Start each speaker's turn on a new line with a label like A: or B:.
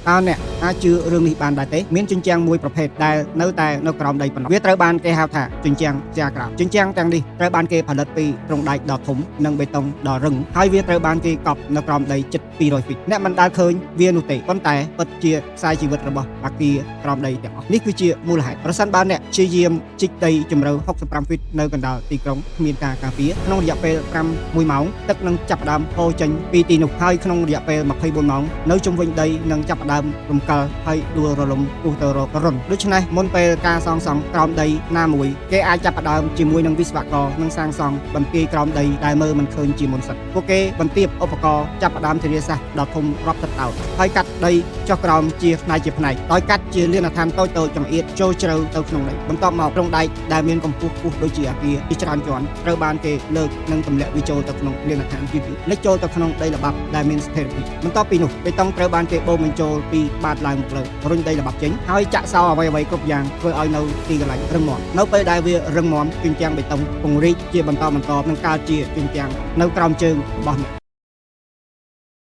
A: តើអ្នកអាចជឿរឿងនេះបានដែរទេមានជញ្ជាំងមួយប្រភេទដែលនៅតែនៅក្រោមដីប៉ុណ្ណោះវាត្រូវបានគេហៅថាជញ្ជាំងផ្សាក្រោមជញ្ជាំងទាំងនេះត្រូវបានគេផលិតពីទ្រុងដែកដ៏ធំនិងបេតុងដ៏រឹងហើយវាត្រូវបានគេកប់នៅក្រោមដីជិត200 ហ្វីតអ្នកមិនដែលឃើញវានោះទេប៉ុន្តែពិតជាខ្សែជីវិតរបស់បាគីក្រោមដីទាំងអស់នេះគឺជាមូលហេតុប្រសិនបើអ្នកព្យាយាមជីកដីជម្រៅ65 ហ្វីតនៅកណ្ដាលទីក្រុងគ្មានការការពារក្នុងរយៈពេល1ម៉ោងទឹកនឹងចាប់ផ្ដើមហូរចេញពីទីនោះហើយក្នុងរយៈពេល24 ម៉ោងនៅជុំវិញដីនឹងចាប់ផ្ដើមរំកិលហើយដួលរលំពុះទៅរករុនដូច្នេះមុនពេលការសាងសង់ក្រោមដីណាមួយគេអាចចាប់ផ្ដើមជាមួយនឹងវិស្វករនិងសាងសង់បន្ទាយក្រោមដីដែលមើលមិនឃើញជាមុនសិនពួកគេបន្ទាបឧបករណ៍ចាប់ផ្ដើមធារាសាស្ត្រដ៏ធំរាប់សិបតោនហើយកាត់ដីចុះក្រោមជាផ្នែកដោយកាត់ជាលានដ្ឋានតូចៗចង្អៀតចូលជ្រៅទៅក្នុងដីបន្ទាប់មកទ្រុងដែកដែលមានកម្ពស់ខ្ពស់ដូចជាអគារជាច្រើនជាន់ត្រូវបានគេលើកនិងទម្លាក់វាចូលទៅក្នុងលានដ្ឋានជីវលិចចូលទៅក្នុងដីល្បាប់ដែលមានស្ថិរភាពបន្ទាប់ពីនោះបេតុងត្រូវបានគេបូមបញ្ចូលពីបាតឡើងមកលើរុញដីល្បាប់ចេញហើយចាក់សោអ្វីៗគ្រប់យ៉ាងធ្វើឲ្យនៅទីកន្លែងរឹងមាំនៅពេលដែលវារឹងមាំជញ្ជាំងបេតុងពង្រីកជាបន្តនឹងកើតជាជញ្ជាំងនៅក្រោមជើងរបស់អ្នក